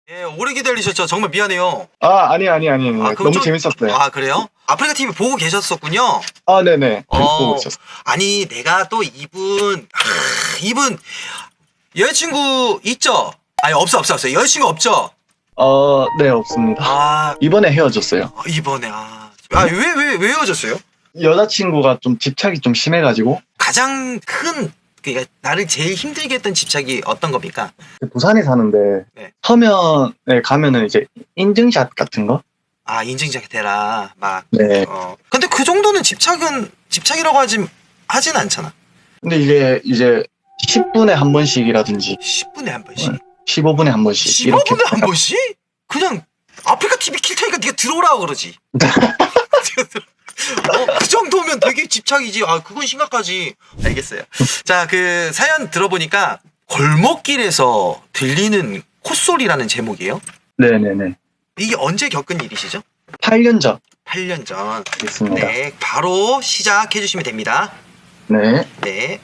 예, 오래 기다리셨죠? 정말 미안해요. 아니. 그럼 너무 재밌었어요. 아, 그래요? 아프리카 TV 보고 계셨었군요. 네네. 보고 있었어요. 아니, 내가 또 이분, 여자친구 있죠? 아니, 없어요. 여자친구 없죠? 네, 없습니다. 이번에 헤어졌어요. 이번에, 왜 헤어졌어요? 여자친구가 좀 집착이 좀 심해가지고. 가장 큰, 그러니까 나를 제일 힘들게 했던 집착이 어떤 겁니까? 부산에 사는데, 네. 서면에 가면은 이제 인증샷 같은 거? 인증샷 대라, 네. 근데 그 정도는 집착이라고 하진 않잖아. 근데 이제 10분에 한 번씩이라든지, 10분에 한 번씩. 15분에 한 번씩. 이렇게. 15분에 한 번씩? 그냥 아프리카 TV 킬 테니까 네가 들어오라고 그러지. 그 정도면 되게 집착이지. 그건 심각하지. 알겠어요. 자, 그 사연 들어보니까 골목길에서 들리는 콧소리라는 제목이에요. 네네네. 이게 언제 겪은 일이시죠? 8년 전. 8년 전. 있습니다. 네, 바로 시작해 주시면 됩니다. 네. 네.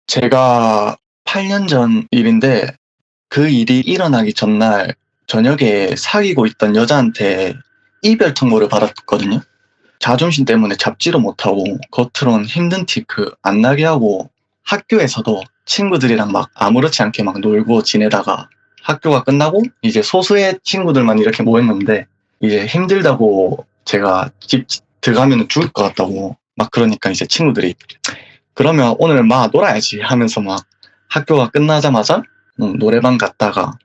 제가 8년 전 일인데, 그 일이 일어나기 전날 저녁에 사귀고 있던 여자한테 이별 통보를 받았거든요. 자존심 때문에 잡지도 못하고 겉으론 힘든 티 안 나게 하고 학교에서도 친구들이랑 막 아무렇지 않게 막 놀고 지내다가 학교가 끝나고 이제 소수의 친구들만 이렇게 모였는데, 이제 힘들다고 제가 집 들어가면 죽을 것 같다고 막 그러니까 이제 친구들이 그러면 오늘 막 놀아야지 하면서 막 학교가 끝나자마자 노래방 갔다가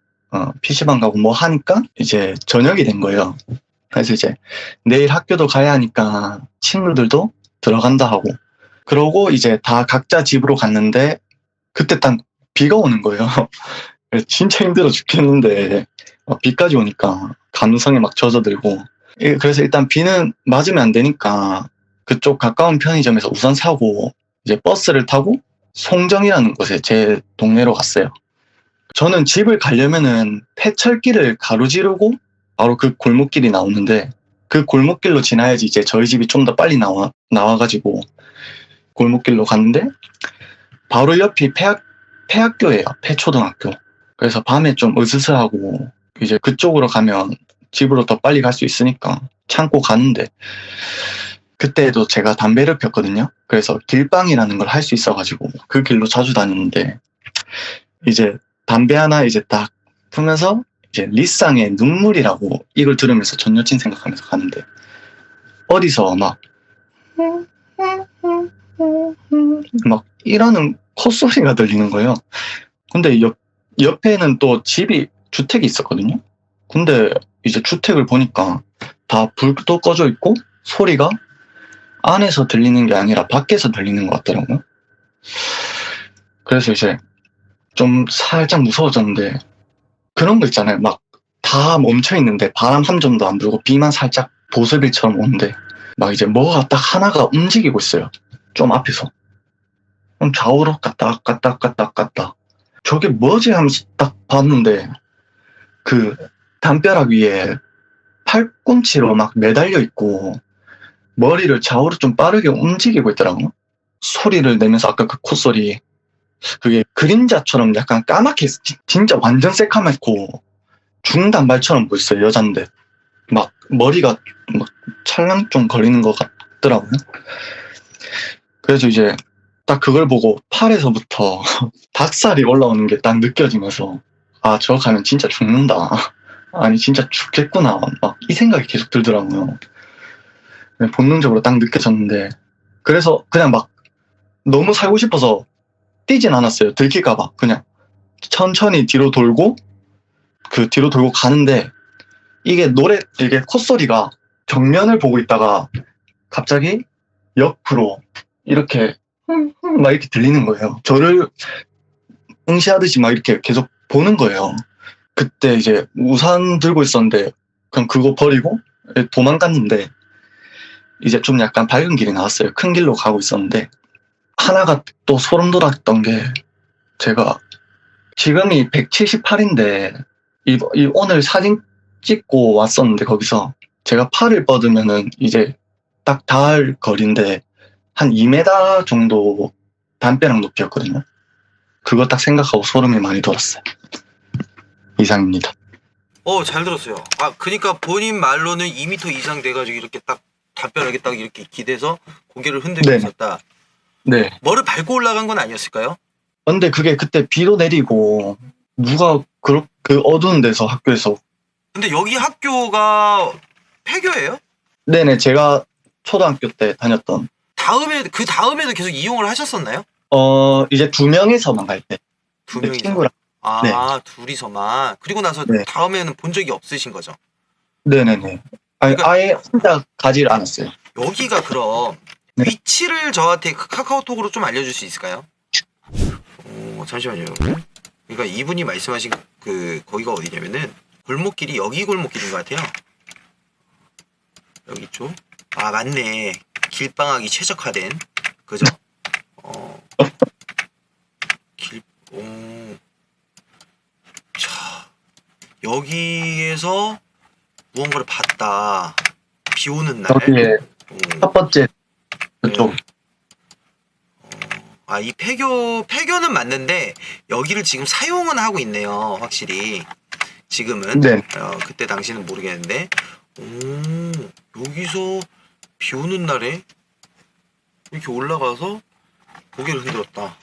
PC방 가고 뭐 하니까 이제 저녁이 된 거예요. 그래서 이제 내일 학교도 가야 하니까 친구들도 들어간다 하고 그러고 이제 다 각자 집으로 갔는데 그때 딱 비가 오는 거예요. 그래서 진짜 힘들어 죽겠는데 비까지 오니까 감성에 막 젖어들고, 그래서 일단 비는 맞으면 안 되니까 그쪽 가까운 편의점에서 우산 사고 이제 버스를 타고 송정이라는 곳에 제 동네로 갔어요. 저는 집을 가려면은 폐철길을 가로지르고 바로 그 골목길이 나오는데, 그 골목길로 지나야지 이제 저희 집이 좀 더 빨리 나와가지고 골목길로 갔는데 바로 옆이 폐학교예요. 폐초등학교. 그래서 밤에 좀 으스스하고 이제 그쪽으로 가면 집으로 더 빨리 갈 수 있으니까 참고 가는데, 그때도 제가 담배를 폈거든요. 그래서 길빵이라는 걸 할 수 있어가지고 그 길로 자주 다녔는데, 이제 담배 하나 이제 딱 풀면서 이제 리쌍의 눈물이라고 이걸 들으면서 전 여친 생각하면서 가는데, 어디서 막 이러는 콧소리가 들리는 거예요. 근데 옆에는 또 주택이 있었거든요. 근데 이제 주택을 보니까 다 불도 꺼져 있고 소리가 안에서 들리는 게 아니라 밖에서 들리는 것 같더라고요. 그래서 이제 좀 살짝 무서워졌는데, 그런 거 있잖아요. 막 다 멈춰 있는데 바람 한 점도 안 불고 비만 살짝 보슬비처럼 오는데 막 이제 뭐가 딱 하나가 움직이고 있어요. 좀 앞에서. 그럼 좌우로 갔다 저게 뭐지 하면서 딱 봤는데, 그 담벼락 위에 팔꿈치로 막 매달려 있고 머리를 좌우로 좀 빠르게 움직이고 있더라고요. 소리를 내면서 아까 그 콧소리, 그게 그림자처럼 약간 까맣게 진짜 완전 새카맣고 중단발처럼 보였어요. 여잔데 막 머리가 막 찰랑좀 거리는 것 같더라고요. 그래서 이제 딱 그걸 보고 팔에서부터 닭살이 올라오는 게 딱 느껴지면서 저 가면 진짜 죽는다. 아니 진짜 죽겠구나. 막 이 생각이 계속 들더라고요. 본능적으로 딱 느껴졌는데, 그래서 그냥 막 너무 살고 싶어서 뛰진 않았어요. 들킬까봐. 그냥 천천히 뒤로 돌고 가는데, 이게 콧소리가 정면을 보고 있다가 갑자기 옆으로 이렇게 막 이렇게 들리는 거예요. 저를 응시하듯이 막 이렇게 계속 보는 거예요. 그때 이제 우산 들고 있었는데 그냥 그거 버리고 도망갔는데, 이제 좀 약간 밝은 길이 나왔어요. 큰 길로 가고 있었는데, 하나가 또 소름 돋았던 게, 제가 지금이 178인데 오늘 사진 찍고 왔었는데 거기서 제가 팔을 뻗으면은 이제 딱 닿을 거리인데 한 2m 정도 담벼락 높이였거든요. 그거 딱 생각하고 소름이 많이 돋았어요. 이상입니다. 잘 들었어요. 아, 그러니까 본인 말로는 2m 이상 돼가지고 이렇게 딱 담벼락에 딱 이렇게 기대서 고개를 흔들고 네. 있었다. 네. 뭐를 밟고 올라간 건 아니었을까요? 근데 그게 그때 비도 내리고 누가 그 어두운 데서 학교에서 근데 여기 학교가 폐교예요? 네네 제가 초등학교 때 다녔던 그 다음에도 계속 이용을 하셨었나요? 이제 2명이서만 갈 때 두 네, 명이서. 친구랑 아, 네. 둘이서만. 그리고 나서 네. 다음에는 본 적이 없으신 거죠? 네네네 아니, 그러니까- 아예 혼자 가지를 않았어요. 여기가 그럼 네. 위치를 저한테 카카오톡으로 좀 알려줄 수 있을까요? 잠시만요. 그러니까 이분이 말씀하신 거기가 어디냐면은 골목길이 여기 골목길인 것 같아요. 여기 쪽. 아, 맞네. 길방학이 최적화된 그죠? 자, 여기에서 무언가를 봤다. 비 오는 날. 거기에 첫 번째 그쪽 네. 이 폐교는 맞는데 여기를 지금 사용은 하고 있네요. 확실히 지금은. 네. 그때 당시는 모르겠는데. 여기서 비 오는 날에 이렇게 올라가서 고개를 흔들었다.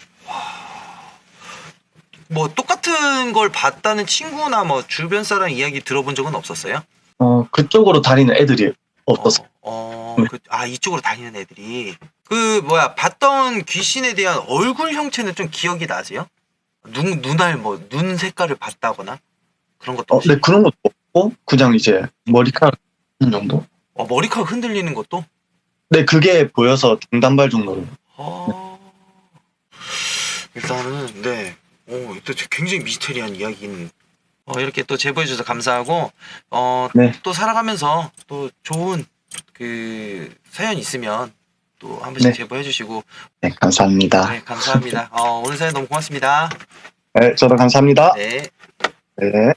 뭐 똑같은 걸 봤다는 친구나 뭐 주변 사람 이야기 들어본 적은 없었어요? 그쪽으로 다니는 애들이 없었어요. 이쪽으로 다니는 애들이 봤던 귀신에 대한 얼굴 형체는 좀 기억이 나세요? 눈 색깔을 봤다거나 그런 것도 없이? 네 그런 것도 없고 그냥 이제 머리카락 정도. 머리카락 흔들리는 것도? 네 그게 보여서 중단발 정도로. 일단은 네. 또 굉장히 미스테리한 이야기는 이렇게 또 제보해 주셔서 감사하고 네. 또 살아가면서 또 좋은 그 사연 있으면 또 한 번씩 네. 제보해 주시고. 네 감사합니다. 네, 감사합니다. 오늘 사연 너무 고맙습니다. 네 저도 감사합니다. 네. 네.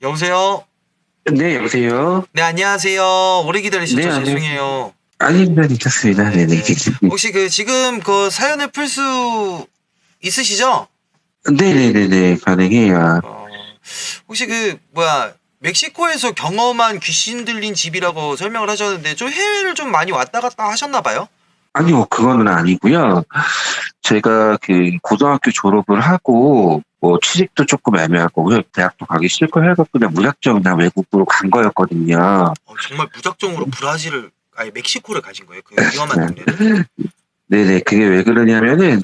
여보세요? 네, 여보세요? 네, 안녕하세요. 오래 기다리셨죠? 네, 안녕하세요. 죄송해요. 아닙니다, 괜찮습니다. 네네. 혹시 지금 사연을 풀 수 있으시죠? 네네네네, 가능해요. 혹시 멕시코에서 경험한 귀신 들린 집이라고 설명을 하셨는데 좀 해외를 좀 많이 왔다 갔다 하셨나 봐요? 아니요, 그거는 아니고요. 제가 고등학교 졸업을 하고, 취직도 조금 애매하고, 대학도 가기 싫고 해서 그냥 무작정 그냥 외국으로 간 거였거든요. 정말 무작정으로 멕시코를 가신 거예요? 그 위험한 동네를? 네네, 그게 왜 그러냐면은,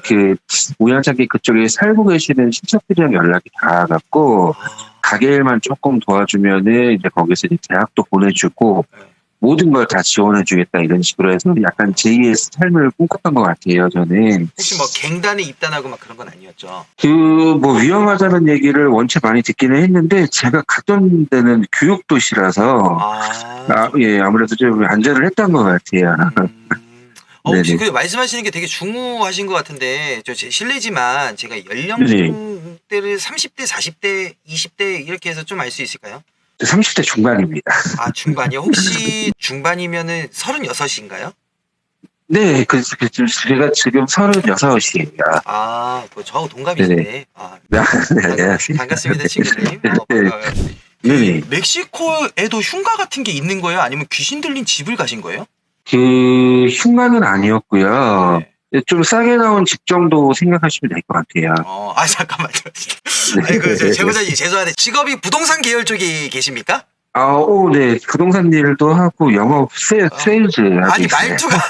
우연찮게 그쪽에 살고 계시는 친척들이랑 연락이 닿아갖고, 가게일만 조금 도와주면은, 이제 거기서 이제 대학도 보내주고, 네. 모든 걸 다 지원해주겠다 이런 식으로 해서 약간 제2의 삶을 꿈꿨던 것 같아요, 저는. 혹시 갱단에 입단하고 막 그런 건 아니었죠? 위험하다는 얘기를 원체 많이 듣기는 했는데, 제가 갔던 데는 교육도시라서, 아무래도 좀 안전을 했던 것 같아요. 혹시 네네. 말씀하시는 게 되게 중후하신 것 같은데, 제 실례지만 제가 연령대를 30대, 40대, 20대 이렇게 해서 좀 알 수 있을까요? 30대 중반입니다. 중반이요? 혹시 중반이면은 36인가요? 네, 제가 지금 36이에요. 저하고 동갑이시네. 네, 안녕하세요. 반갑습니다, 친구님. 네네. 멕시코에도 흉가 같은 게 있는 거예요? 아니면 귀신 들린 집을 가신 거예요? 흉가는 아니었고요. 네. 좀 싸게 나온 집 정도 생각하시면 될 것 같아요. 잠깐만요. 제보자님, 죄송한데, 직업이 부동산 계열 쪽에 계십니까? 네. 부동산 일도 하고, 영업, 세일즈. 아니, 말투가,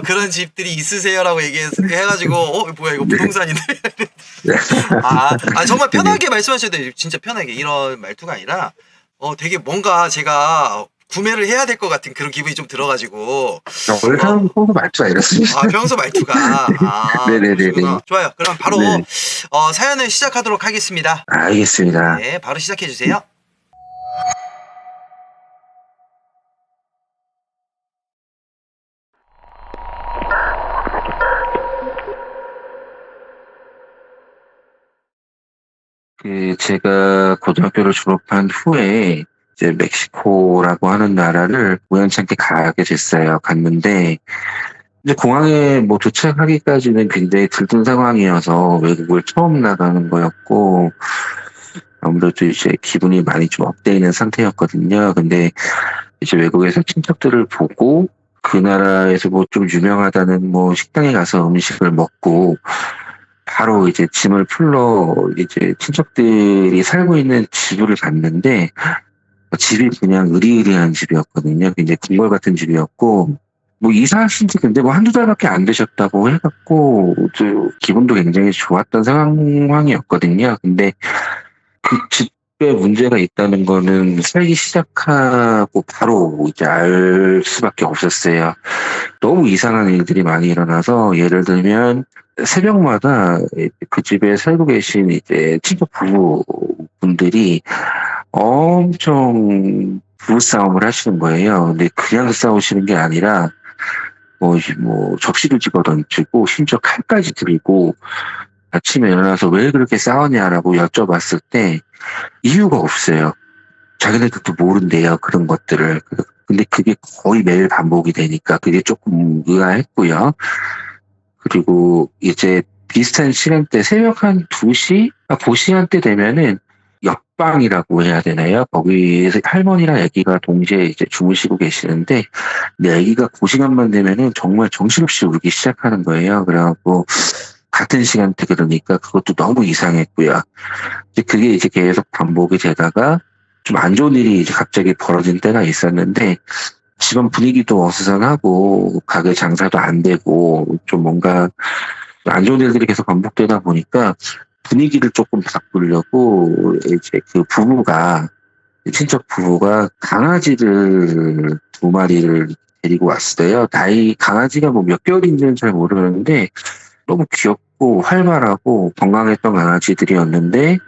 그런 집들이 있으세요라고 해가지고, 뭐야, 이거 부동산인데. 정말 편하게 말씀하셔야 돼요. 진짜 편하게. 이런 말투가 아니라, 되게 뭔가 제가, 구매를 해야 될 것 같은 그런 기분이 좀 들어가지고. 원래 평소 말투가 이렇습니다. 평소 말투가. 네네네. 그러시구나. 좋아요. 그럼 바로 네. 사연을 시작하도록 하겠습니다. 알겠습니다. 네, 바로 시작해 주세요. 제가 고등학교를 졸업한 후에 이제 멕시코라고 하는 나라를 우연찮게 가게 됐어요. 갔는데 이제 공항에 뭐 도착하기까지는 굉장히 들뜬 상황이어서 외국을 처음 나가는 거였고 아무래도 이제 기분이 많이 좀 업돼 있는 상태였거든요. 근데 이제 외국에서 친척들을 보고 그 나라에서 뭐 좀 유명하다는 뭐 식당에 가서 음식을 먹고 바로 이제 짐을 풀러 이제 친척들이 살고 있는 집을 갔는데 집이 그냥 으리으리한 집이었거든요. 굉장히 궁궐 같은 집이었고 뭐 이사하신 지 근데 뭐 한두 달밖에 안 되셨다고 해갖고 또 기분도 굉장히 좋았던 상황이었거든요. 근데 그 집에 문제가 있다는 거는 살기 시작하고 바로 이제 알 수밖에 없었어요. 너무 이상한 일들이 많이 일어나서 예를 들면 새벽마다 그 집에 살고 계신 이제 친척 부부분들이 엄청 부부싸움을 하시는 거예요. 근데 그냥 싸우시는 게 아니라 뭐 접시도 집어 던지고 심지어 칼까지 들고 아침에 일어나서 왜 그렇게 싸웠냐라고 여쭤봤을 때 이유가 없어요. 자기네들도 모른대요. 그런 것들을. 근데 그게 거의 매일 반복이 되니까 그게 조금 의아했고요. 그리고 이제 비슷한 시간대 새벽 한 2시? 그 시간대 되면은 옆방이라고 해야 되나요? 거기에서 할머니랑 아기가 동시에 이제 주무시고 계시는데 근데 아기가 그 시간만 되면은 정말 정신없이 울기 시작하는 거예요. 그래갖고 같은 시간대 그러니까 그것도 너무 이상했고요. 이제 그게 이제 계속 반복이 되다가 좀 안 좋은 일이 이제 갑자기 벌어진 때가 있었는데 집안 분위기도 어수선하고 가게 장사도 안 되고 좀 뭔가 안 좋은 일들이 계속 반복되다 보니까 분위기를 조금 바꾸려고 이제 그 부부가 친척 부부가 강아지를 2마리를 데리고 왔어요. 강아지가 뭐 몇 개월인지는 잘 모르는데 너무 귀엽고 활발하고 건강했던 강아지들이었는데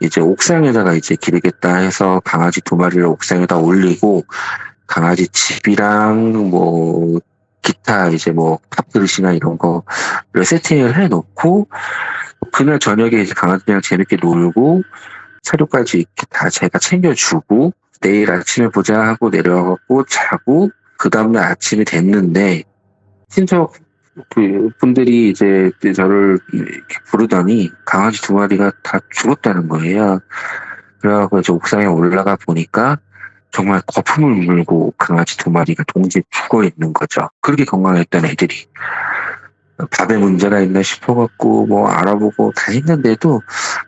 이제 옥상에다가 이제 기르겠다 해서 강아지 2마리를 옥상에다 올리고 강아지 집이랑 뭐 기타 이제 뭐 밥그릇이나 이런 거를 세팅을 해놓고 그날 저녁에 이제 강아지랑 재밌게 놀고 사료까지 이렇게 다 제가 챙겨주고 내일 아침에 보자 하고 내려가고 자고 그 다음날 아침이 됐는데 친척 그 분들이 이제 저를 이렇게 부르더니 강아지 2마리가 다 죽었다는 거예요. 그래갖고 이제 옥상에 올라가 보니까 정말 거품을 물고 강아지 2마리가 동시에 죽어 있는 거죠. 그렇게 건강했던 애들이. 밥에 문제가 있나 싶어갖고 뭐 알아보고 다 했는데도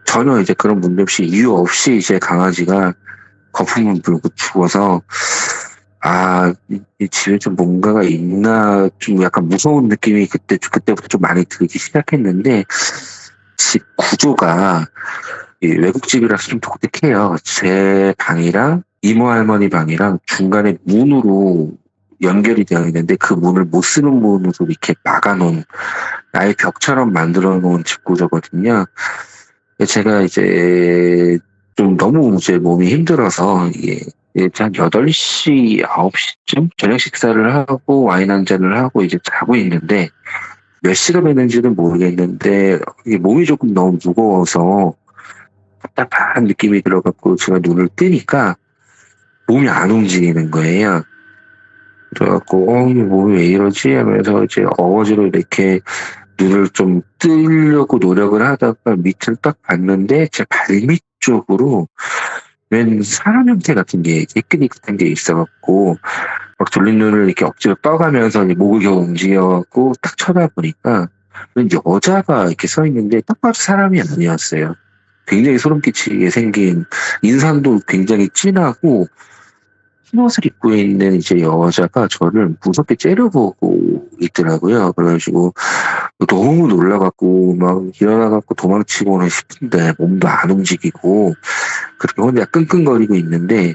전혀 이제 그런 문제 없이 이유 없이 이제 강아지가 거품을 물고 죽어서 이 집에 좀 뭔가가 있나 좀 약간 무서운 느낌이 그때부터 좀 많이 들기 시작했는데 집 구조가 외국집이라서 좀 독특해요. 제 방이랑 이모 할머니 방이랑 중간에 문으로 연결이 되어 있는데 그 문을 못 쓰는 문으로 이렇게 막아놓은 아예 벽처럼 만들어 놓은 집 구조거든요. 제가 이제 좀 너무 이제 몸이 힘들어서 한 8시, 9시쯤 저녁 식사를 하고 와인 한 잔을 하고 이제 자고 있는데 몇 시가 됐는지는 모르겠는데 몸이 조금 너무 무거워서 답답한 느낌이 들어갖고 제가 눈을 뜨니까 몸이 안 움직이는 거예요. 그래갖고 몸이 왜 이러지 하면서 이제 어거지로 이렇게 눈을 좀 뜨려고 노력을 하다가 밑을 딱 봤는데 제 발밑 쪽으로 웬 사람 형태 같은 게 깨끗이 같은 게 있어갖고 막 졸린 눈을 이렇게 억지로 떠가면서 목을 겨우 움직여갖고 딱 쳐다보니까 웬 여자가 이렇게 서 있는데 딱 봐도 사람이 아니었어요. 굉장히 소름 끼치게 생긴 인상도 굉장히 진하고 흰 옷을 입고 있는 이제 여자가 저를 무섭게 째려보고 있더라고요. 그래가지고 너무 놀라갖고 막 일어나갖고 도망치고는 싶은데 몸도 안 움직이고 그렇게 혼자 끙끙거리고 있는데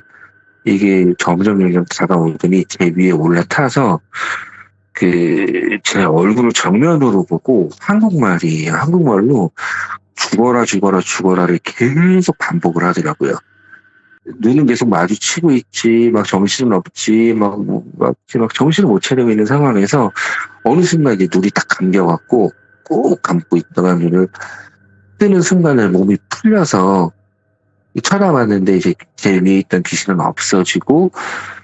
이게 점점 다가오더니 제 위에 올라타서 제 얼굴을 정면으로 보고 한국말로 죽어라를 계속 반복을 하더라고요. 눈은 계속 마주치고 있지, 막 정신은 없지, 막 정신을 못 차리고 있는 상황에서 어느 순간 이제 눈이 딱 감겨갖고 꼭 감고 있다가 눈을 뜨는 순간에 몸이 풀려서 쳐다봤는데 이제 제 위에 있던 귀신은 없어지고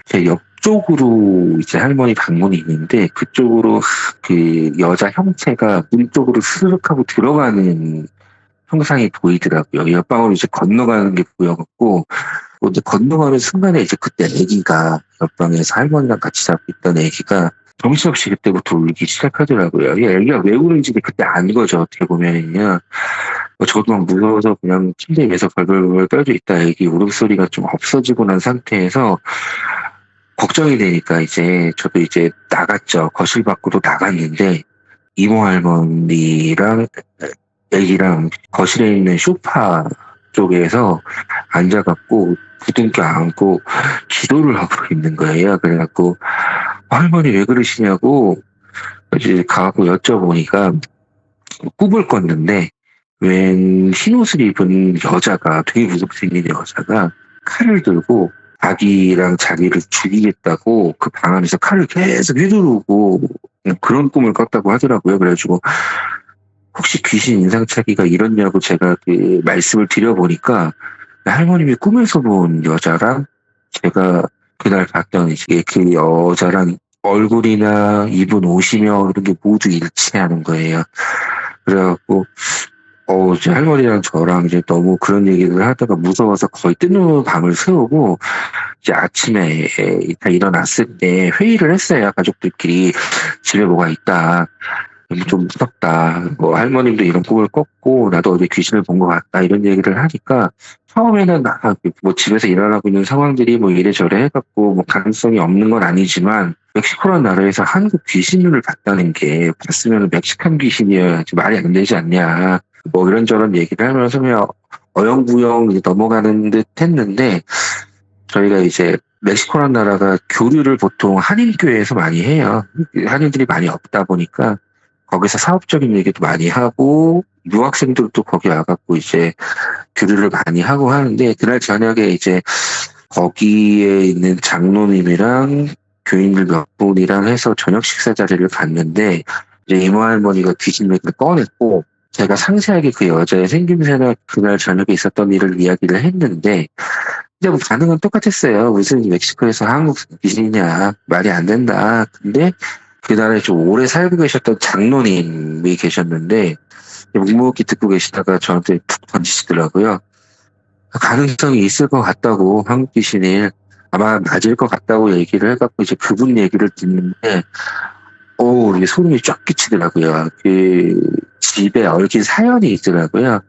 제 옆쪽으로 이제 할머니 방문이 있는데 그쪽으로 그 여자 형체가 문 쪽으로 스르륵 하고 들어가는 형상이 보이더라고요. 옆방으로 이제 건너가는 게 보여갖고 이제 건너가는 순간에 이제 그때 아기가 옆방에서 할머니랑 같이 잡고 있던 아기가 정신없이 그때부터 울기 시작하더라고요. 이 아기가 왜 우는지 그때 안 거죠. 어떻게 보면은요. 저도 막 무서워서 그냥 침대 위에서 벌벌벌 떨고 있다 아기 울음소리가 좀 없어지고 난 상태에서 걱정이 되니까 이제 저도 이제 나갔죠. 거실 밖으로 나갔는데 이모 할머니랑 애기랑 거실에 있는 소파 쪽에서 앉아갖고 부둥켜 안고 기도를 하고 있는 거예요. 그래갖고 할머니 왜 그러시냐고 이제 가갖고 여쭤보니까 꿈을 꿨는데 웬 흰옷을 입은 여자가 되게 무섭게 생긴 여자가 칼을 들고 자기랑 자기를 죽이겠다고 그 방 안에서 칼을 계속 휘두르고 그런 꿈을 꿨다고 하더라고요. 그래가지고 혹시 귀신 인상착의가 이렇냐고 제가 그 말씀을 드려보니까 할머님이 꿈에서 본 여자랑 제가 그날 봤던 이제 그 여자랑 얼굴이나 입은 옷이며 이런 게 모두 일치하는 거예요. 그래갖고 이제 할머니랑 저랑 이제 너무 그런 얘기를 하다가 무서워서 거의 뜨는 밤을 새우고 이제 아침에 다 일어났을 때 회의를 했어요. 가족들끼리 집에 뭐가 있다. 좀 무섭다. 할머님도 이런 꿈을 꿨고 나도 어제 귀신을 본 것 같다. 이런 얘기를 하니까 처음에는 집에서 일어나고 있는 상황들이 이래저래 해갖고 가능성이 없는 건 아니지만 멕시코라는 나라에서 한국 귀신을 봤다는 게 봤으면 멕시칸 귀신이어야지 말이 안 되지 않냐. 이런저런 얘기를 하면서 그냥 어영부영 이제 넘어가는 듯 했는데 저희가 이제 멕시코라는 나라가 교류를 보통 한인교회에서 많이 해요. 한인들이 많이 없다 보니까 거기서 사업적인 얘기도 많이 하고 유학생들도 거기 와갖고 이제 교류를 많이 하고 하는데 그날 저녁에 이제 거기에 있는 장로님이랑 교인들 몇 분이랑 해서 저녁 식사 자리를 갔는데 이제 이모 할머니가 귀신 얘기를 꺼냈고 제가 상세하게 그 여자의 생김새나 그날 저녁에 있었던 일을 이야기를 했는데 이제 반응은 똑같았어요. 무슨 멕시코에서 한국 귀신이냐 말이 안 된다. 근데 그날에 좀 오래 살고 계셨던 장로님이 계셨는데 묵묵히 듣고 계시다가 저한테 툭 던지시더라고요. 가능성이 있을 것 같다고 한국 귀신이 아마 맞을 것 같다고 얘기를 해갖고 이제 그분 얘기를 듣는데 이게 소름이 쫙 끼치더라고요. 그 집에 얽힌 사연이 있더라고요.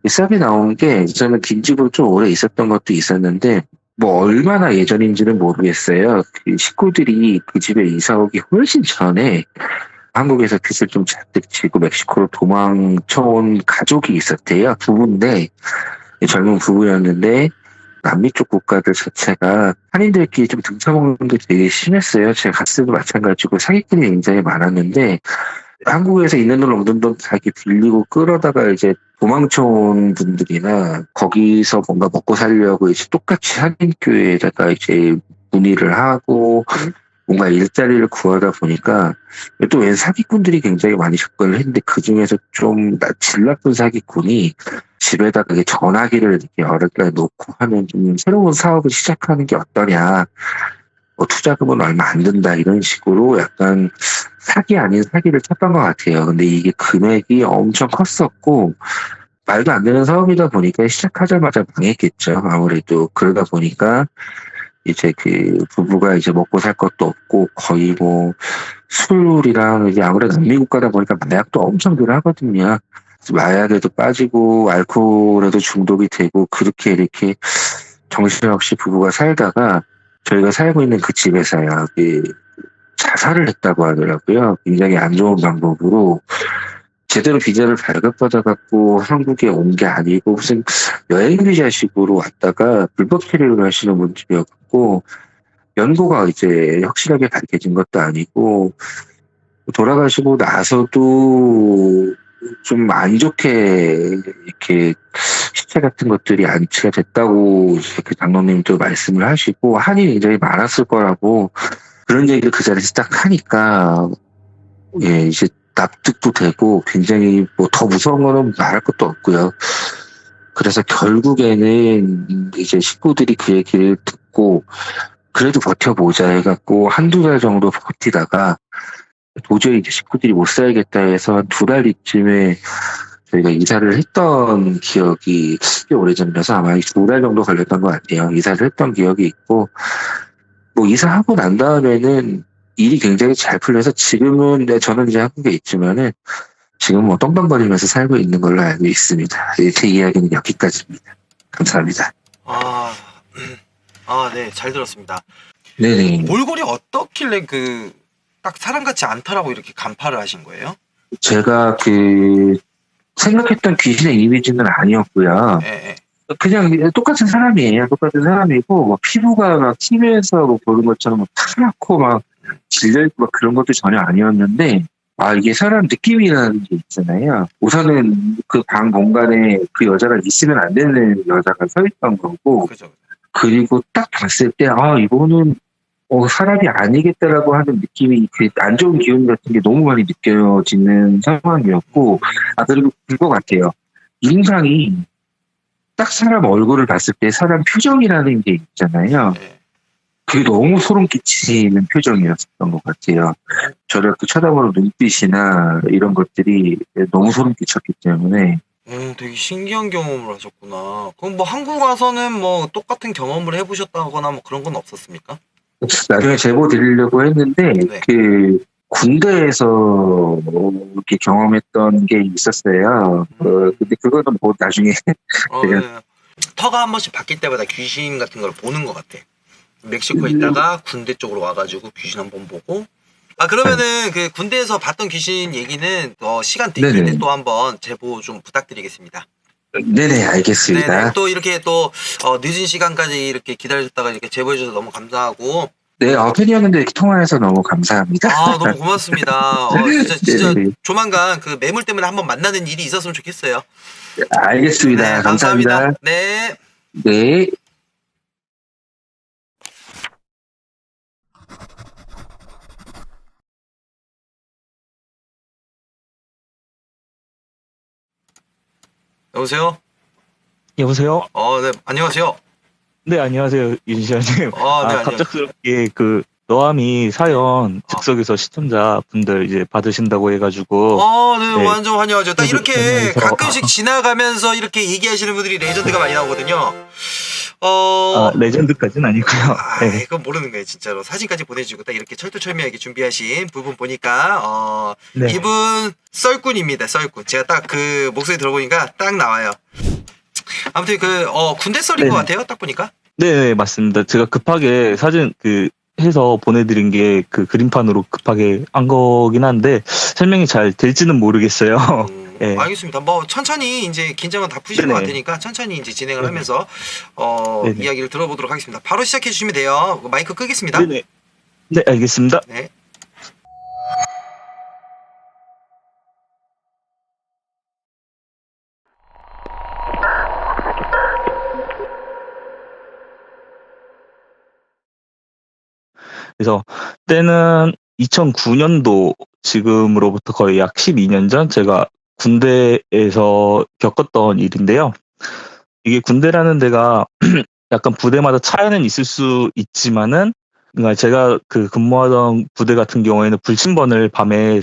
썰이 나온 게 저는 빈집으로 좀 오래 있었던 것도 있었는데 얼마나 예전인지는 모르겠어요. 그 식구들이 그 집에 이사 오기 훨씬 전에 한국에서 빚을 좀 잔뜩 지고 멕시코로 도망쳐온 가족이 있었대요. 부부인데 젊은 부부였는데 남미 쪽 국가들 자체가 한인들끼리 좀 등쳐먹는 게 되게 심했어요. 제가 갔을 때도 마찬가지고 사기꾼이 굉장히 많았는데 한국에서 있는 돈 없는 돈 자기 빌리고 끌어다가 이제 도망쳐온 분들이나 거기서 뭔가 먹고 살려고 이제 똑같이 한인교회에다가 이제 문의를 하고 뭔가 일자리를 구하다 보니까 또 웬 사기꾼들이 굉장히 많이 접근을 했는데 그 중에서 좀 질 나쁜 사기꾼이 집에다가 전화기를 이렇게 여러 개 놓고 하는 좀 새로운 사업을 시작하는 게 어떠냐. 투자금은 얼마 안 든다 이런 식으로 약간 사기 아닌 사기를 쳤던 것 같아요. 근데 이게 금액이 엄청 컸었고 말도 안 되는 사업이다 보니까 시작하자마자 망했겠죠. 아무래도 그러다 보니까 이제 그 부부가 이제 먹고 살 것도 없고 거의 술이랑 이제 아무래도 남미 국가다 보니까 마약도 엄청 들어가거든요. 마약에도 빠지고 알코올에도 중독이 되고 그렇게 이렇게 정신없이 부부가 살다가 저희가 살고 있는 그 집에서요, 자살을 했다고 하더라고요. 굉장히 안 좋은 방법으로 제대로 비자를 발급받아갖고 한국에 온 게 아니고 무슨 여행 비자식으로 왔다가 불법 체류를 하시는 분들이었고 연고가 이제 확실하게 밝혀진 것도 아니고 돌아가시고 나서도 좀 안 좋게 이렇게 시체 같은 것들이 안치가 됐다고 그 장로님도 말씀을 하시고 한이 굉장히 많았을 거라고 그런 얘기를 그 자리에서 딱 하니까 이제 납득도 되고 굉장히 뭐 더 무서운 거는 말할 것도 없고요. 그래서 결국에는 이제 식구들이 그 얘기를 듣고 그래도 버텨보자 해갖고 한두 달 정도 버티다가 도저히 이제 식구들이 못 살겠다 해서 한 두 달 뒤쯤에 저희가 이사를 했던 기억이 꽤 오래전이라서 아마 두 달 정도 걸렸던 것 같아요. 이사를 했던 기억이 있고 뭐 이사하고 난 다음에는 일이 굉장히 잘 풀려서 지금은 저는 이제 한국에 있지만은 지금 뭐 똥방거리면서 살고 있는 걸로 알고 있습니다. 제 이야기는 여기까지입니다. 감사합니다. 네, 잘 들었습니다. 네네. 몰골이 어떻길래 딱 사람 같지 않다라고 이렇게 간파를 하신 거예요? 제가 생각했던 귀신의 이미지는 아니었고요. 예. 그냥 똑같은 사람이에요. 똑같은 사람이고 뭐 피부가 막 TV에서 뭐 보는 것처럼 막 파랗고 막 질려있고 막 그런 것도 전혀 아니었는데 이게 사람 느낌이라는 게 있잖아요. 우선은 그 방 공간에 그 여자가 있으면 안 되는 여자가 서 있던 거고 그죠. 그리고 딱 봤을 때 이거는 사람이 아니겠다라고 하는 느낌이 안 좋은 기운 같은 게 너무 많이 느껴지는 상황이었고 그리고 그거 같아요. 인상이 딱 사람 얼굴을 봤을 때 사람 표정이라는 게 있잖아요. 네. 그게 너무 소름 끼치는 표정이었던 것 같아요. 저를 쳐다보는 눈빛이나 이런 것들이 너무 소름 끼쳤기 때문에 되게 신기한 경험을 하셨구나. 그럼 뭐 한국 와서는 뭐 똑같은 경험을 해보셨다거나 뭐 그런 건 없었습니까? 나중에 제보 드리려고 했는데 네. 군대에서 이렇게 경험했던 게 있었어요. 근데 그거는 뭐 나중에 네. 터가 한 번씩 바뀔 때마다 귀신 같은 걸 보는 것 같아. 멕시코에 있다가 군대 쪽으로 와가지고 귀신 한번 보고. 그러면은 그 군대에서 봤던 귀신 얘기는 시간 되실 네네. 때 또 한번 제보 좀 부탁드리겠습니다. 네네, 알겠습니다. 네네. 또 이렇게 늦은 시간까지 이렇게 기다려줬다가 이렇게 제보해줘서 너무 감사하고. 네, 팬이었는데 이렇게 통화해서 너무 감사합니다. 너무 고맙습니다. 진짜 네네. 조만간 그 매물 때문에 한번 만나는 일이 있었으면 좋겠어요. 알겠습니다. 네, 감사합니다. 네. 네. 여보세요? 여보세요? 네, 안녕하세요. 네, 안녕하세요, 윤시아님. 네, 안녕하세요. 갑작스럽게 너아미 사연 즉석에서 시청자분들 이제 받으신다고 해가지고. 네, 네. 완전 환영하죠. 딱 이렇게 그래서- 가끔씩 지나가면서 이렇게 얘기하시는 분들이 레전드가 많이 나오거든요. 레전드까지는 아니고요. 네. 그건 모르는 거예요, 진짜로. 사진까지 보내주고 딱 이렇게 철두철미하게 준비하신 부분 보니까, 네. 이분 썰꾼입니다, 썰꾼. 제가 딱 그 목소리 들어보니까 딱 나와요. 아무튼 군대 썰인 네네. 것 같아요, 딱 보니까. 네, 맞습니다. 제가 급하게 사진 해서 보내드린 게 그림판으로 급하게 한 거긴 한데 설명이 잘 될지는 모르겠어요. 네. 알겠습니다. 뭐 천천히 이제 긴장은 다 푸실 것 네네. 같으니까 천천히 이제 진행을 네네. 하면서 네네. 이야기를 들어보도록 하겠습니다. 바로 시작해 주시면 돼요. 마이크 끄겠습니다. 네네. 네, 알겠습니다. 네. 그래서 때는 2009년도 지금으로부터 거의 약 12년 전 제가 군대에서 겪었던 일인데요. 이게 군대라는 데가 약간 부대마다 차이는 있을 수 있지만은 그러니까 제가 근무하던 부대 같은 경우에는 불침번을 밤에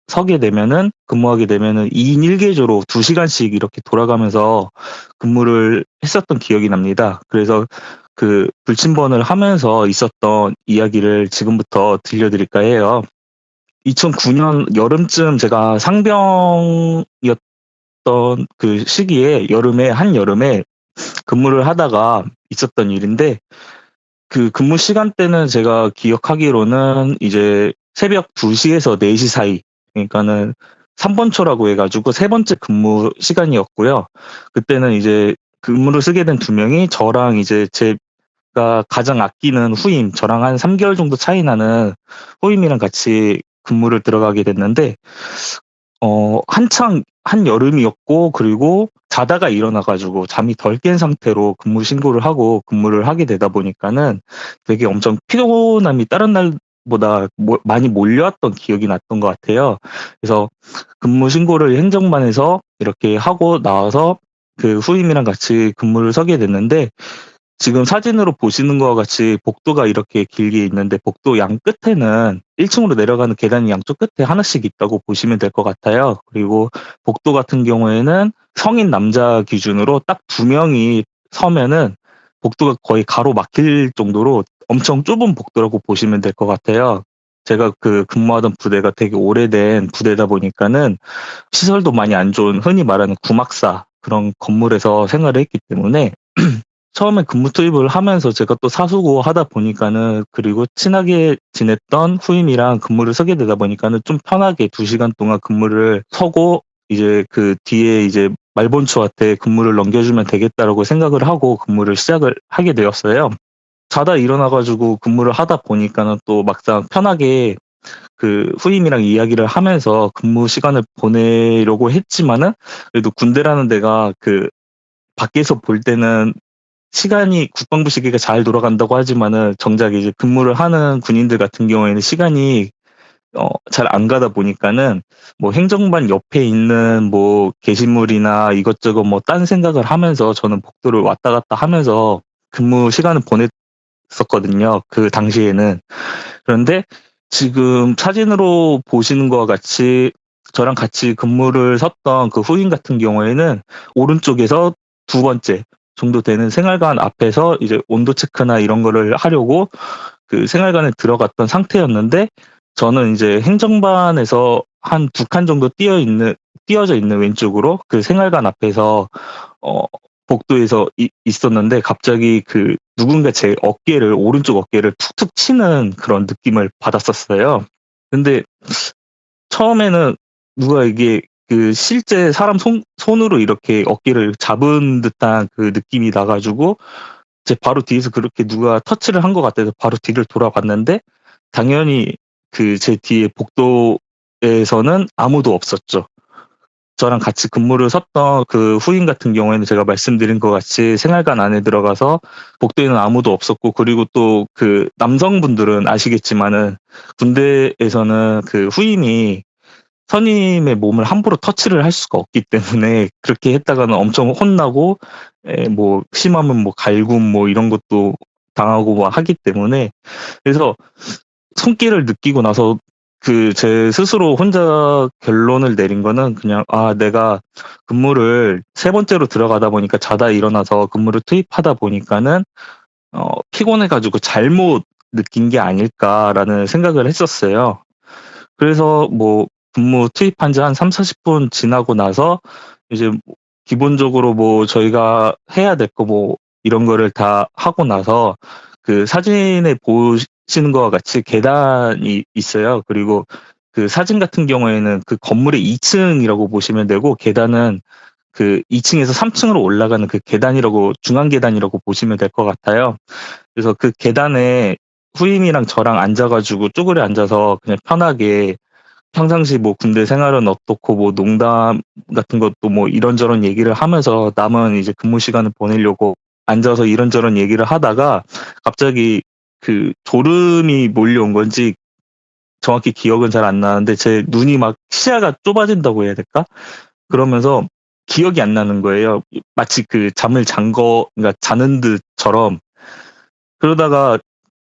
서게 되면은 근무하게 되면은 2인 1개조로 2시간씩 이렇게 돌아가면서 근무를 했었던 기억이 납니다. 그래서 불침번을 하면서 있었던 이야기를 지금부터 들려드릴까 해요. 2009년 여름쯤 제가 상병이었던 그 시기에 한여름에 근무를 하다가 있었던 일인데 그 근무 시간대는 제가 기억하기로는 이제 새벽 2시에서 4시 사이, 그러니까는 3번초라고 해가지고 세 번째 근무 시간이었고요. 그때는 이제 근무를 쓰게 된 두 명이 저랑 이제 제가 가장 아끼는 후임, 저랑 한 3개월 정도 차이 나는 후임이랑 같이 근무를 들어가게 됐는데, 한창 한여름이었고, 그리고 자다가 일어나가지고 잠이 덜 깬 상태로 근무 신고를 하고 근무를 하게 되다 보니까는 되게 엄청 피곤함이 다른 보다 많이 몰려왔던 기억이 났던 것 같아요. 그래서 근무 신고를 행정반에서 이렇게 하고 나와서 그 후임이랑 같이 근무를 서게 됐는데, 지금 사진으로 보시는 것과 같이 복도가 이렇게 길게 있는데, 복도 양 끝에는 1층으로 내려가는 계단이 양쪽 끝에 하나씩 있다고 보시면 될 것 같아요. 그리고 복도 같은 경우에는 성인 남자 기준으로 딱 2명이 서면은 복도가 거의 가로막힐 정도로 엄청 좁은 복도라고 보시면 될 것 같아요. 제가 그 근무하던 부대가 되게 오래된 부대다 보니까는 시설도 많이 안 좋은, 흔히 말하는 구막사 그런 건물에서 생활을 했기 때문에 처음에 근무 투입을 하면서 제가 또 사수고 하다 보니까는, 그리고 친하게 지냈던 후임이랑 근무를 서게 되다 보니까는 좀 편하게 2시간 동안 근무를 서고 이제 그 뒤에 이제 말본초한테 근무를 넘겨주면 되겠다라고 생각을 하고 근무를 시작을 하게 되었어요. 자다 일어나가지고 근무를 하다 보니까는 또 막상 편하게 그 후임이랑 이야기를 하면서 근무 시간을 보내려고 했지만은, 그래도 군대라는 데가 그 밖에서 볼 때는 시간이 국방부 시계가 잘 돌아간다고 하지만은, 정작 이제 근무를 하는 군인들 같은 경우에는 시간이 잘 안 가다 보니까는 뭐 행정반 옆에 있는 뭐 게시물이나 이것저것 뭐 딴 생각을 하면서 저는 복도를 왔다 갔다 하면서 근무 시간을 보냈었거든요, 그 당시에는. 그런데 지금 사진으로 보시는 것과 같이 저랑 같이 근무를 섰던 그 후임 같은 경우에는 오른쪽에서 2번째 정도 되는 생활관 앞에서 이제 온도 체크나 이런 거를 하려고 그 생활관에 들어갔던 상태였는데, 저는 이제 행정반에서 한 2칸 정도 띄어져 있는 왼쪽으로 그 생활관 앞에서 복도에서 있었는데, 갑자기 그 누군가 제 오른쪽 어깨를 툭툭 치는 그런 느낌을 받았었어요. 근데 처음에는 누가 이게 그 실제 사람 손으로 이렇게 어깨를 잡은 듯한 그 느낌이 나가지고, 제 바로 뒤에서 그렇게 누가 터치를 한 것 같아서 바로 뒤를 돌아봤는데, 당연히 그 제 뒤에 복도에서는 아무도 없었죠. 저랑 같이 근무를 섰던 그 후임 같은 경우에는 제가 말씀드린 것 같이 생활관 안에 들어가서 복도에는 아무도 없었고, 그리고 또 그 남성분들은 아시겠지만은 군대에서는 그 후임이 선임의 몸을 함부로 터치를 할 수가 없기 때문에, 그렇게 했다가는 엄청 혼나고 뭐 심하면 뭐 갈굼 뭐 이런 것도 당하고 뭐 하기 때문에, 그래서 손길을 느끼고 나서 그 제 스스로 혼자 결론을 내린 거는 그냥, 내가 근무를 3번째로 들어가다 보니까 자다 일어나서 근무를 투입하다 보니까는 피곤해가지고 잘못 느낀 게 아닐까라는 생각을 했었어요. 그래서 뭐 근무 투입한 지 한 30-40분 지나고 나서 이제 기본적으로 뭐 저희가 해야 될 거 뭐 이런 거를 다 하고 나서, 그 사진에 보시는 것과 같이 계단이 있어요. 그리고 그 사진 같은 경우에는 그 건물의 2층이라고 보시면 되고, 계단은 그 2층에서 3층으로 올라가는 그 계단이라고, 중앙 계단이라고 보시면 될 것 같아요. 그래서 그 계단에 후임이랑 저랑 앉아가지고 쪼그려 앉아서 그냥 편하게 평상시 뭐 군대 생활은 어떻고 뭐 농담 같은 것도 뭐 이런저런 얘기를 하면서 남은 이제 근무 시간을 보내려고 앉아서 이런저런 얘기를 하다가, 갑자기 그 졸음이 몰려온 건지 정확히 기억은 잘 안 나는데, 제 눈이 막 시야가 좁아진다고 해야 될까? 그러면서 기억이 안 나는 거예요. 마치 그 잠을 그러니까 자는 듯처럼. 그러다가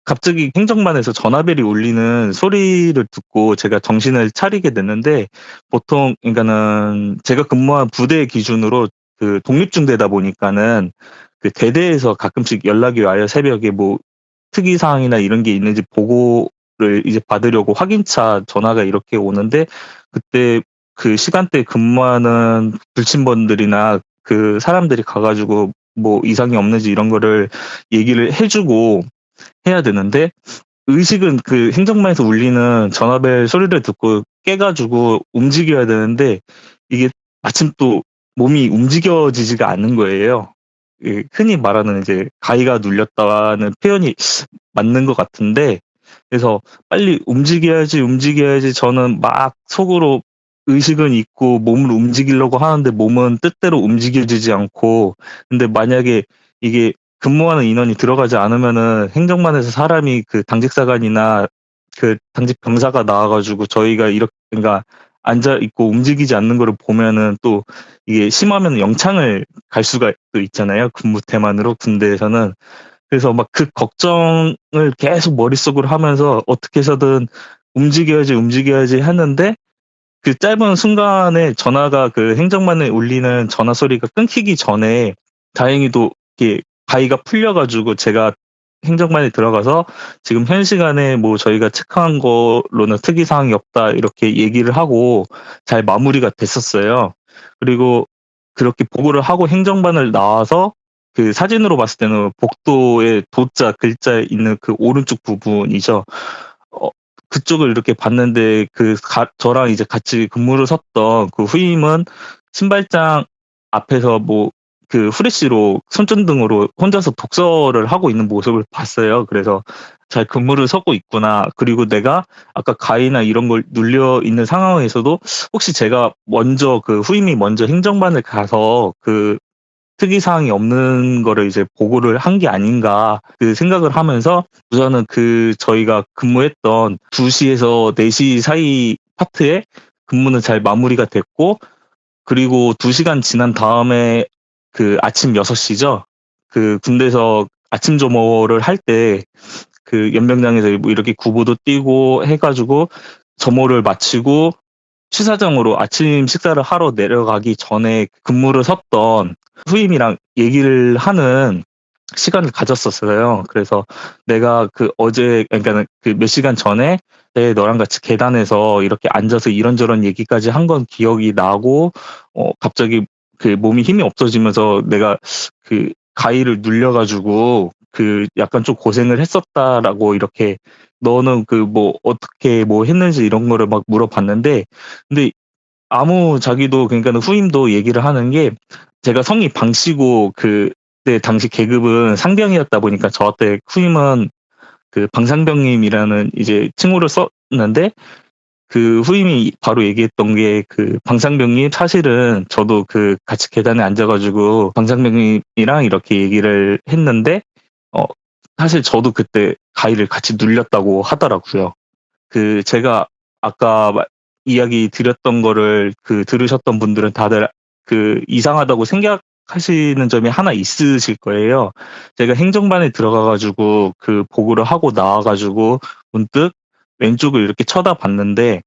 갑자기 행정반에서 전화벨이 울리는 소리를 듣고 제가 정신을 차리게 됐는데, 보통 그러니까는 제가 근무한 부대 기준으로 그 독립중대다 보니까는 그 대대에서 가끔씩 연락이 와요. 새벽에 뭐 특이 사항이나 이런 게 있는지 보고를 이제 받으려고 확인차 전화가 이렇게 오는데, 그때 그 시간대에 근무하는 불침번들이나 그 사람들이 가가지고 뭐 이상이 없는지 이런 거를 얘기를 해주고 해야 되는데, 의식은 그 행정반에서 울리는 전화벨 소리를 듣고 깨가지고 움직여야 되는데, 이게 마침 또 몸이 움직여지지가 않는 거예요. 흔히 말하는 이제 가위가 눌렸다는 표현이 맞는 것 같은데, 그래서 빨리 움직여야지 저는 막 속으로 의식은 있고 몸을 움직이려고 하는데 몸은 뜻대로 움직여지지 않고, 근데 만약에 이게 근무하는 인원이 들어가지 않으면은 행정반에서 사람이 그 당직사관이나 그 당직 병사가 나와가지고 저희가 이렇게 그러니까 앉아 있고 움직이지 않는 거를 보면은 또 이게 심하면 영창을 갈 수가 또 있잖아요. 근무 태만으로 군대에서는. 그래서 막 그 걱정을 계속 머릿속으로 하면서 어떻게 해서든 움직여야지 하는데 그 짧은 순간에 전화가 그 행정반에 울리는 전화 소리가 끊기기 전에 다행히도 이게 가위가 풀려가지고 제가 행정반에 들어가서 지금 현 시간에 뭐 저희가 체크한 거로는 특이 사항이 없다 이렇게 얘기를 하고 잘 마무리가 됐었어요. 그리고 그렇게 보고를 하고 행정반을 나와서 그 사진으로 봤을 때는 복도에 도자 글자 있는 그 오른쪽 부분이죠. 그쪽을 이렇게 봤는데 저랑 이제 같이 근무를 섰던 그 후임은 신발장 앞에서 뭐 그 후레쉬로 손전등으로 혼자서 독서를 하고 있는 모습을 봤어요. 그래서 잘 근무를 서고 있구나. 그리고 내가 아까 가위나 이런 걸 눌려 있는 상황에서도 혹시 제가 먼저 그 후임이 먼저 행정반을 가서 그 특이사항이 없는 거를 이제 보고를 한 게 아닌가 그 생각을 하면서 우선은 그 저희가 근무했던 2시에서 4시 사이 파트에 근무는 잘 마무리가 됐고 그리고 2시간 지난 다음에 그 아침 6시죠. 그 군대에서 아침 점호를 할 때 그 연병장에서 뭐 이렇게 구보도 뛰고 해가지고 점호를 마치고 취사장으로 아침 식사를 하러 내려가기 전에 근무를 섰던 후임이랑 얘기를 하는 시간을 가졌었어요. 그래서 내가 그 어제, 그러니까 그 몇 시간 전에 너랑 같이 계단에서 이렇게 앉아서 이런저런 얘기까지 한 건 기억이 나고, 갑자기 그 몸이 힘이 없어지면서 내가 그 가위를 눌려가지고 그 약간 좀 고생을 했었다라고 이렇게 너는 그 뭐 어떻게 뭐 했는지 이런 거를 막 물어봤는데 근데 자기도 그러니까 후임도 얘기를 하는 게 제가 성이 방씨고 그때 당시 계급은 상병이었다 보니까 저한테 후임은 그 방상병님이라는 이제 칭호를 썼는데 그 후임이 바로 얘기했던 게 그 방상병님 사실은 저도 그 같이 계단에 앉아가지고 방상병님이랑 이렇게 얘기를 했는데 사실 저도 그때 가위를 같이 눌렸다고 하더라고요. 그 제가 아까 이야기 드렸던 거를 그 들으셨던 분들은 다들 그 이상하다고 생각하시는 점이 하나 있으실 거예요. 제가 행정반에 들어가가지고 그 보고를 하고 나와가지고 문득 왼쪽을 이렇게 쳐다봤는데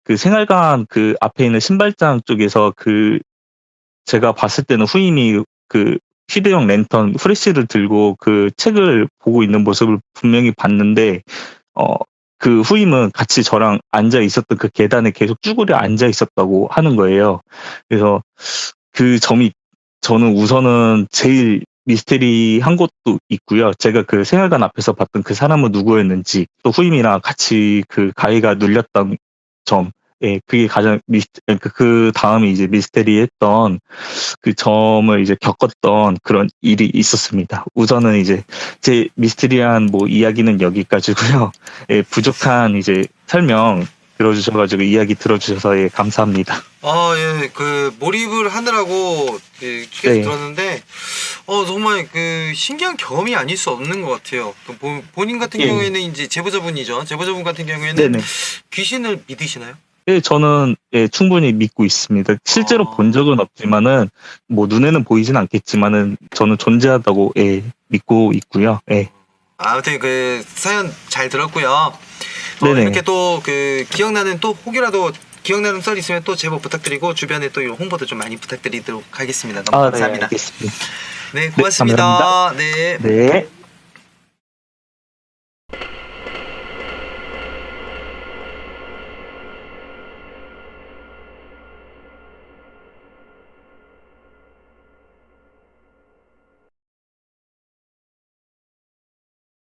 그 생활관 그 앞에 있는 신발장 쪽에서 그 제가 봤을 때는 후임이 그 휴대용 랜턴 후레쉬를 들고 그 책을 보고 있는 모습을 분명히 봤는데 그 후임은 같이 저랑 앉아 있었던 그 계단에 계속 쭈그려 앉아 있었다고 하는 거예요. 그래서 그 점이 저는 우선은 제일 미스테리한 것도 있고요. 제가 그 생활관 앞에서 봤던 그 사람은 누구였는지 또 후임이랑 같이 그 가위가 눌렸던 점, 예, 그게 가장 그 다음에 이제 미스테리했던 그 점을 이제 겪었던 그런 일이 있었습니다. 우선은 이제 제 미스테리한 뭐 이야기는 여기까지고요. 예, 부족한 이제 설명 들어주셔가지고 이야기 들어주셔서 예, 감사합니다. 예, 그 몰입을 하느라고 그 계속 네. 들었는데 정말 그 신기한 경험이 아닐 수 없는 것 같아요. 그 본인 같은 예. 경우에는 이제 제보자분이죠. 제보자분 같은 경우에는 네네. 귀신을 믿으시나요? 예, 저는 예, 충분히 믿고 있습니다. 실제로 본 적은 없지만은 뭐 눈에는 보이진 않겠지만은 저는 존재하다고 예, 믿고 있고요. 예. 아무튼 그 사연 잘 들었고요. 네네. 이렇게 또 그 기억나는 또 혹이라도 기억나는 썰 있으면 또 제보 부탁드리고 주변에 또 이런 홍보도 좀 많이 부탁드리도록 하겠습니다. 너무 네, 감사합니다. 알겠습니다. 네, 고맙습니다. 감사합니다. 네. 네.